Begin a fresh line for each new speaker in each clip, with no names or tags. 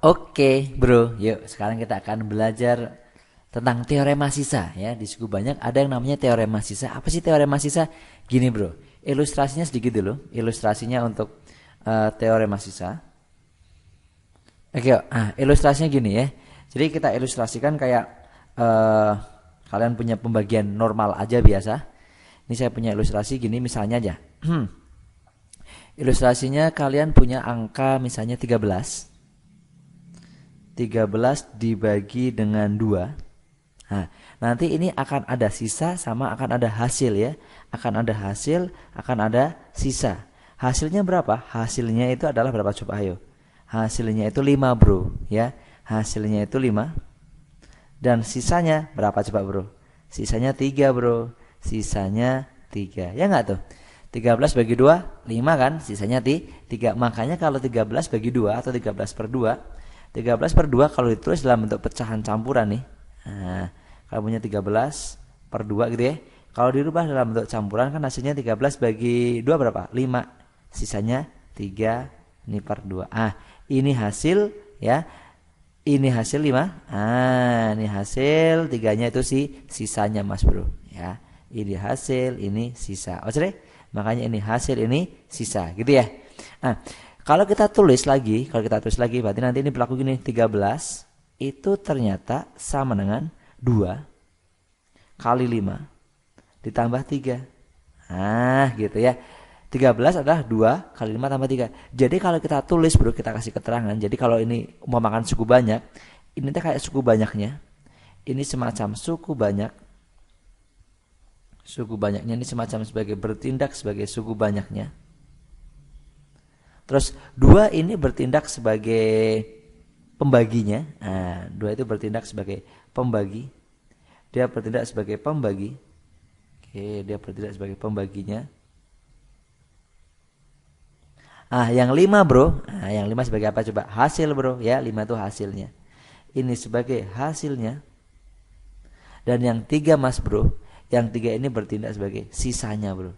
Oke, bro. Yuk, sekarang kita akan belajar tentang teorema sisa ya. Di suku banyak ada yang namanya teorema sisa. Apa sih teorema sisa? Gini, bro. Ilustrasinya sedikit dulu. Ilustrasinya untuk teorema sisa. Oke, yuk. Ilustrasinya gini ya. Jadi kita ilustrasikan kayak eh, kalian punya pembagian normal aja biasa. Ini saya punya ilustrasi gini misalnya aja. Ilustrasinya kalian punya angka misalnya 13. 13 dibagi dengan 2. Nah, nanti ini akan ada sisa sama akan ada hasil ya. Akan ada hasil, akan ada sisa. Hasilnya berapa? Hasilnya itu adalah berapa coba ayo. Hasilnya itu 5, bro, ya. Hasilnya itu 5. Dan sisanya berapa coba, bro? Sisanya 3, bro. Sisanya 3. Ya enggak tuh? 13 bagi 2, 5 kan? Sisanya 3. Makanya kalau 13 bagi 2 atau 13 per 2, 13 per 2 kalau ditulis dalam bentuk pecahan campuran nih. Nah, kalau punya 13 per 2 gitu ya. Kalau dirubah dalam bentuk campuran kan hasilnya 13 bagi 2 berapa? 5. Sisanya 3 ini per 2. Ini hasil ya. Ini hasil 5. Ini hasil 3-nya itu sisanya Mas Bro ya. Ini hasil, ini sisa. Oke, makanya ini hasil, ini sisa gitu ya. Kalau kita tulis lagi berarti nanti ini berlaku gini, 13 itu ternyata sama dengan 2 kali 5 ditambah 3. Gitu ya. 13 adalah 2 kali 5 tambah 3. Jadi kalau kita tulis, bro, kita kasih keterangan. Jadi kalau ini umpamakan suku banyak, ini tuh kayak suku banyaknya. Ini semacam suku banyak. Suku banyaknya ini semacam sebagai bertindak sebagai suku banyaknya. Terus 2 ini bertindak sebagai pembaginya. 2 itu bertindak sebagai pembagi. Dia bertindak sebagai pembagi. Oke, dia bertindak sebagai pembaginya. Yang 5, bro. Yang 5 sebagai apa coba? Hasil, bro. Ya, 5 itu hasilnya. Ini sebagai hasilnya. Dan yang 3, Mas, bro. Yang 3 ini bertindak sebagai sisanya, bro.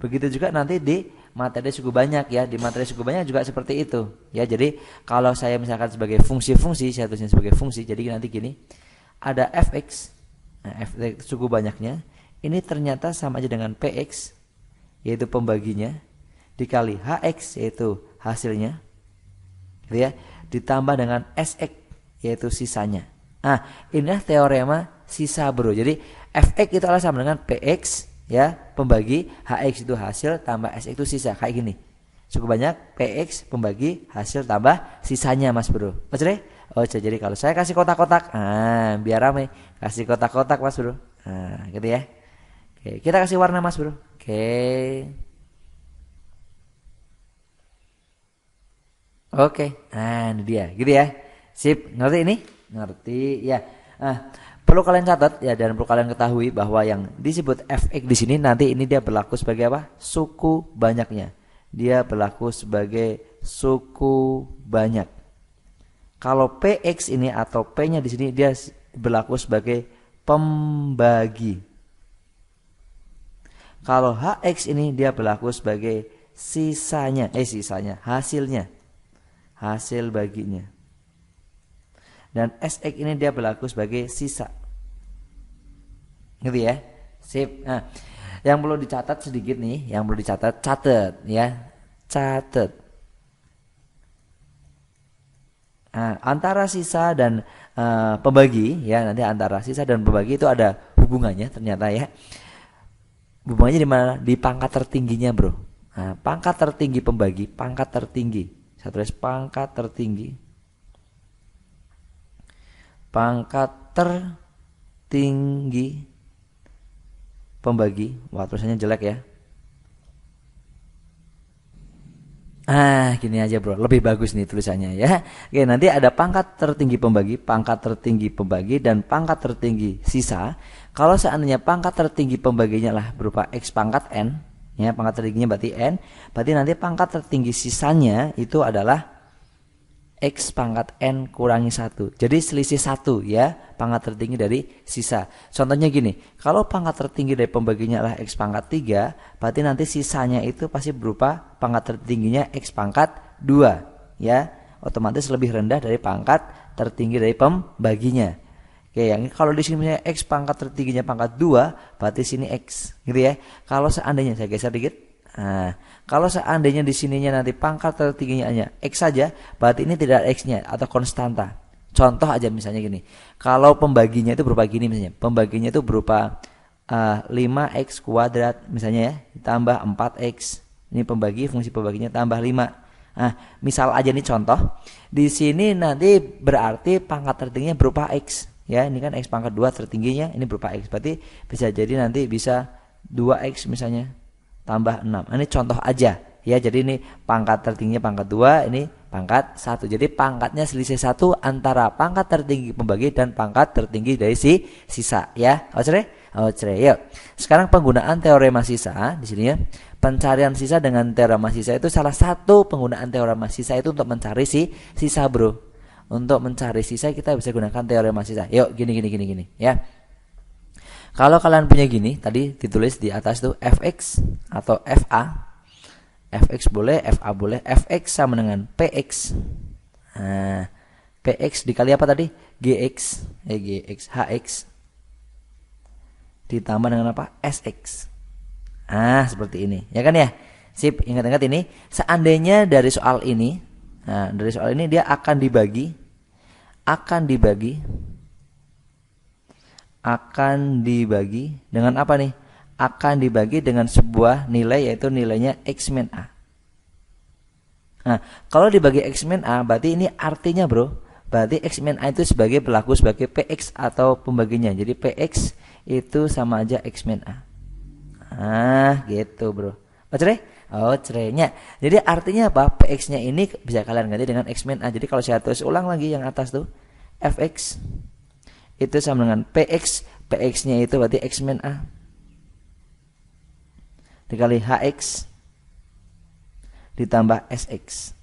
Begitu juga nanti di materi suku banyak ya. Di materi suku banyak juga seperti itu. Ya, jadi kalau saya misalkan sebagai fungsi-fungsi, saya tulisnya sebagai fungsi. Jadi nanti gini. Ada fx. Fx suku banyaknya. Ini ternyata sama aja dengan px, yaitu pembaginya, dikali hx, yaitu hasilnya. Gitu ya. Ditambah dengan sx, yaitu sisanya. Inilah teorema sisa, bro. Jadi fx itu adalah sama dengan px ya, pembagi, hx itu hasil tambah sx itu sisa, kayak gini. Cukup banyak, px pembagi, hasil tambah sisanya, Mas Bro. Oke, jadi kalau saya kasih kotak-kotak, biar rame, kasih kotak-kotak, Mas Bro. Gitu ya. Oke, kita kasih warna, Mas Bro. Oke, ini dia, gitu ya. Sip, ngerti ini? Ngerti ya. Perlu kalian catat ya, dan perlu kalian ketahui bahwa yang disebut fx di sini nanti ini dia berlaku sebagai apa? Suku banyaknya. Dia berlaku sebagai suku banyak. Kalau px ini atau p-nya di sini dia berlaku sebagai pembagi. Kalau hx ini dia berlaku sebagai sisanya, hasilnya. Hasil baginya. Dan sx ini dia berlaku sebagai sisa. Gitu ya. Sip. Yang perlu dicatat sedikit nih, catat ya. Catat. Antara sisa dan pembagi ya, nanti antara sisa dan pembagi itu ada hubungannya ternyata ya. Hubungannya di mana? Di pangkat tertingginya, bro. Pangkat tertinggi pembagi, pangkat tertinggi. Saya tulis pangkat tertinggi. Pangkat tertinggi pembagi. Wah, tulisannya jelek ya. Gini aja, bro. Lebih bagus nih tulisannya ya. Oke, nanti ada pangkat tertinggi pembagi, dan pangkat tertinggi sisa. Kalau seandainya pangkat tertinggi pembaginya lah berupa x pangkat n, ya, pangkat tertingginya berarti n, berarti nanti pangkat tertinggi sisanya itu adalah x pangkat n kurangi 1. Jadi selisih 1 ya, pangkat tertinggi dari sisa. Contohnya gini, kalau pangkat tertinggi dari pembaginya adalah x pangkat 3, berarti nanti sisanya itu pasti berupa pangkat tertingginya x pangkat 2 ya. otomatis lebih rendah dari pangkat tertinggi dari pembaginya. Oke, yang kalau di sini misalnya X pangkat tertingginya pangkat 2, berarti sini X, gitu ya. Kalau seandainya saya geser dikit. Nah, kalau seandainya di sininya nanti pangkat tertingginya hanya X saja, berarti ini tidak ada X-nya atau konstanta. Contoh aja misalnya gini. Kalau pembaginya itu berupa gini misalnya. Pembaginya itu berupa 5X kuadrat misalnya ya, ditambah 4X. Ini pembagi, fungsi pembaginya tambah 5. Nah, misal aja nih contoh. Di sini nanti berarti pangkat tertingginya berupa X. Ya, ini kan X pangkat 2 tertingginya, ini berupa X. Berarti bisa jadi nanti bisa 2X misalnya tambah 6. Ini contoh aja ya. Jadi ini pangkat tertingginya pangkat 2, ini pangkat 1. Jadi pangkatnya selisih 1 antara pangkat tertinggi pembagi dan pangkat tertinggi dari si sisa ya. Oke, yuk. Sekarang penggunaan teorema sisa di sini ya. Pencarian sisa dengan teorema sisa itu salah satu penggunaan teorema sisa itu untuk mencari si sisa, Bro. Untuk mencari sisa kita bisa gunakan teorema sisa. Yuk, gini ya. Kalau kalian punya gini, tadi ditulis di atas tuh fx atau fa. Fx boleh, fa boleh. Fx sama dengan px. Nah, px dikali apa tadi? Gx, hx ditambah dengan apa? Sx. Seperti ini. Ya kan ya? Sip, ingat-ingat ini. Seandainya dari soal ini, nah, dari soal ini dia akan dibagi dengan apa nih? Akan dibagi dengan sebuah nilai, yaitu nilainya X min A. Nah, kalau dibagi X min A, berarti ini artinya, Bro, berarti X min A itu berlaku sebagai PX atau pembaginya. Jadi PX itu sama aja X min A. Gitu, Bro. Cerenya. Jadi artinya apa? PX-nya ini bisa kalian ganti dengan X min A. Jadi kalau saya tulis ulang lagi yang atas tuh, Fx itu sama dengan PX. PX-nya itu berarti X min A dikali Hx ditambah Sx.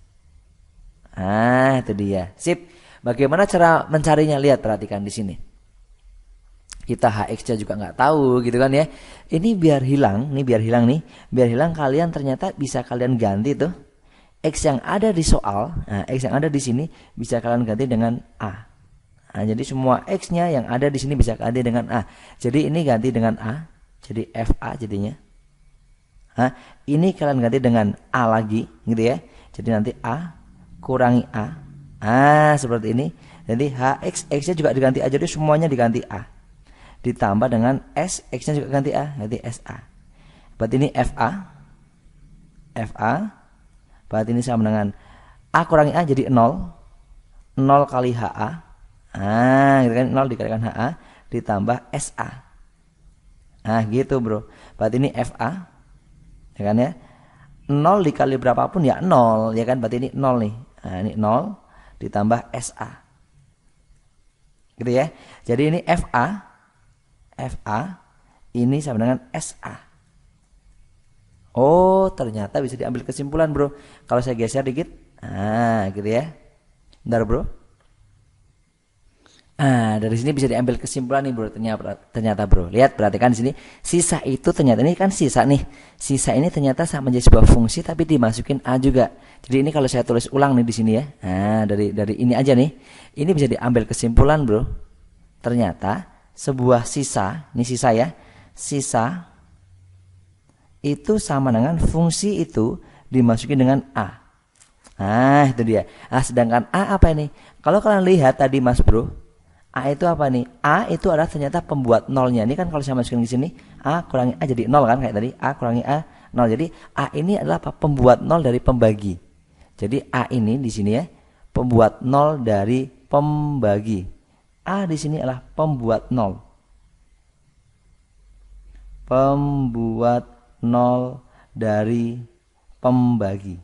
Itu dia. Sip. Bagaimana cara mencarinya? Lihat, perhatikan di sini. Kita Hx-nya juga nggak tahu gitu kan ya. Ini biar hilang kalian ternyata bisa kalian ganti tuh X yang ada di soal. Nah, X yang ada di sini bisa kalian ganti dengan A. Nah, jadi semua X-nya yang ada di sini bisa ganti dengan A. Jadi ini ganti dengan A, jadi FA jadinya. Ini kalian ganti dengan A lagi gitu ya. Jadi nanti A kurangi A. Seperti ini. Jadi Hx, X-nya juga diganti A, jadi semuanya diganti A. Ditambah dengan S, X-nya juga ganti A, jadi SA. Berarti ini FA. Berarti ini sama dengan A kurangi A jadi 0. 0 kali HA. Gitu kan, 0 dikalikan HA ditambah SA. Gitu, Bro. Berarti ini FA. Ya kan ya? 0 dikali berapapun ya 0, ya kan? Berarti ini 0 nih. Ini 0 ditambah SA. Gitu ya. Jadi ini FA ini sama dengan SA. Ternyata bisa diambil kesimpulan, Bro. Kalau saya geser dikit, gitu ya. Bentar, Bro. Dari sini bisa diambil kesimpulan nih, Bro. Ternyata, Bro. Lihat, perhatikan di sini. Sisa itu ternyata ini kan sisa nih. Sisa ini ternyata sama menjadi sebuah fungsi tapi dimasukin A juga. Jadi ini kalau saya tulis ulang nih di sini ya. Dari ini aja nih. Ini bisa diambil kesimpulan, Bro. Ternyata sebuah sisa, ini sisa ya. Sisa itu sama dengan fungsi itu dimasukin dengan A. Itu dia. Sedangkan A apa ini? Kalau kalian lihat tadi, Mas Bro, A itu apa nih? A itu adalah ternyata pembuat nolnya. Ini kan kalau saya masukin ke sini, A kurangi A jadi 0 kan kayak tadi. A kurangi A 0. Jadi A ini adalah apa? Pembuat nol dari pembagi. Jadi A ini di sini ya, pembuat nol dari pembagi. A di sini adalah pembuat nol. Pembuat nol dari pembagi.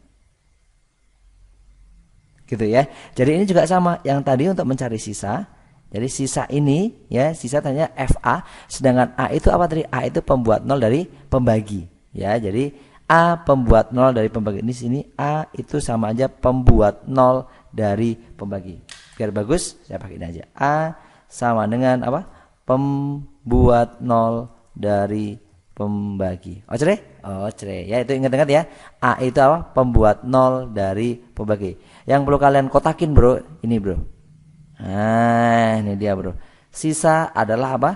Gitu ya. Jadi ini juga sama yang tadi untuk mencari sisa. Jadi sisa ini ya, sisa tanya FA, sedangkan A itu apa tadi? A itu pembuat nol dari pembagi. Ya, jadi A pembuat nol dari pembagi. Di sini A itu sama aja pembuat nol dari pembagi. Biar bagus, saya pakai ini aja. A sama dengan apa? Pembuat nol dari pembagi. Ocre. Ya, itu ingat-ingat ya. A itu apa? Pembuat 0 dari pembagi. Yang perlu kalian kotakin, Bro. Ini, Bro. Nah, ini dia, Bro. Sisa adalah apa?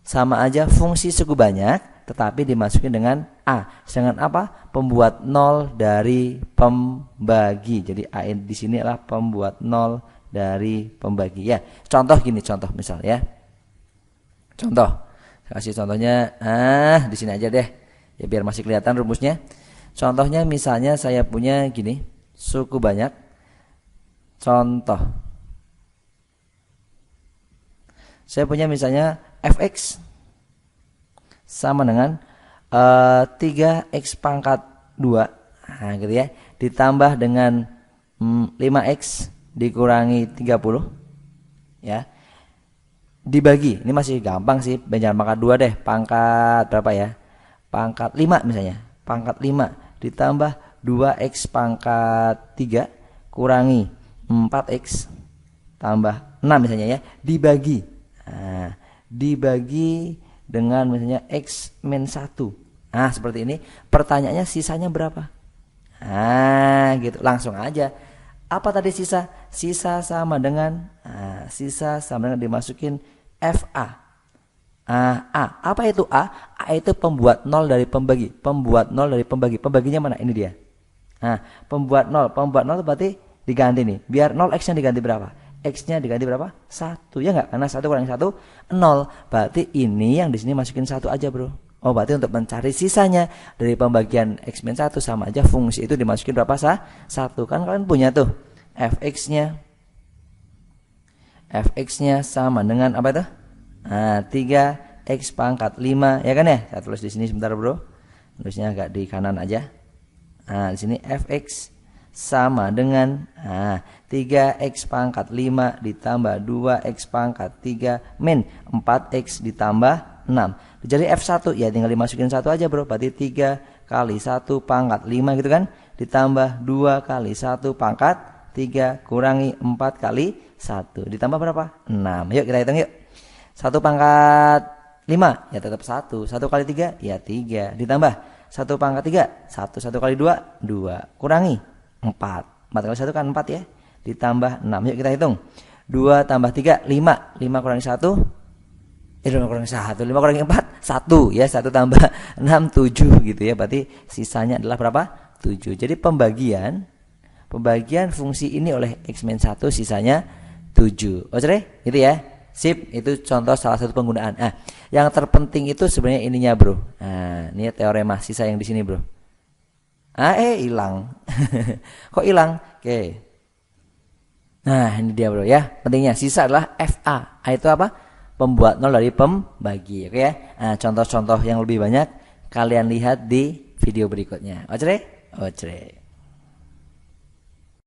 Sama aja fungsi suku banyak, tetapi dimasukin dengan A. Sedangkan apa? Pembuat 0 dari pembagi. Jadi A di sini adalah pembuat 0 dari pembagi. Ya, contoh gini, contoh misal ya. Contoh. Kasih contohnya, di sini aja deh. Ya biar masih kelihatan rumusnya. Contohnya misalnya saya punya gini, suku banyak. Contoh. Saya punya misalnya fx sama dengan 3x pangkat 2. Nah, gitu ya. Ditambah dengan 5x dikurangi 30. Ya. Dibagi, ini masih gampang sih, jangan pangkat 2 deh, pangkat berapa ya, pangkat 5 misalnya, pangkat 5 ditambah 2x pangkat 3 kurangi 4x tambah 6 misalnya ya, dibagi. Nah, dibagi dengan misalnya x min 1. Nah, seperti ini. Pertanyaannya sisanya berapa? Nah, gitu, langsung aja. Apa tadi sisa? Sisa sama dengan sisa sama dengan dimasukin FA. A. Apa itu A? A itu pembuat 0 dari pembagi. Pembuat 0 dari pembagi. Pembaginya mana? Ini dia. Nah, pembuat 0. Pembuat 0 berarti diganti nih. Biar 0 X-nya diganti berapa? X-nya diganti berapa? 1. Ya enggak? Karena 1 kurangi 1 0. Berarti ini yang di sini masukin 1 aja, Bro. Oh, berarti untuk mencari sisanya dari pembagian X min 1 sama aja fungsi itu dimasukin berapa? 1. Kan kalian punya tuh fx-nya. Fx-nya sama dengan apa itu? 3x pangkat 5, ya kan ya? Saya tulis di sini sebentar, Bro. Tulisnya agak di kanan aja. Di sini fx sama dengan 3x pangkat 5 ditambah 2x pangkat 3 min 4x ditambah 6. Jadi F1 ya tinggal dimasukin 1 aja, Bro. Berarti 3 kali 1 pangkat 5 gitu kan. Ditambah 2 kali 1 pangkat 3 kurangi 4 kali 1. Ditambah berapa? 6. Yuk kita hitung yuk. 1 pangkat 5 ya tetap 1. 1 kali 3 ya 3. Ditambah 1 pangkat 3. 1. 1 kali 2 2. Kurangi 4. 4 kali 1 kan 4 ya. Ditambah 6. Yuk kita hitung. 2 tambah 3 5. 5 kurangi 1. 5 kurangi 1. 5 kurangi 4 1 ya. 1 tambah 6 7 gitu ya. Berarti sisanya adalah berapa? 7. Jadi pembagian fungsi ini oleh X min 1 sisanya 7. Oke, gitu ya. Sip, itu contoh salah satu penggunaan. Yang terpenting itu sebenarnya ininya, Bro. Ini teorema sisa yang di sini, Bro. Hilang. Kok hilang? Oke. Nah, ini dia, Bro ya. Pentingnya sisa adalah FA. Itu apa? Pembuat 0 dari pembagi. Oke ya. Contoh-contoh yang lebih banyak kalian lihat di video berikutnya. Oke?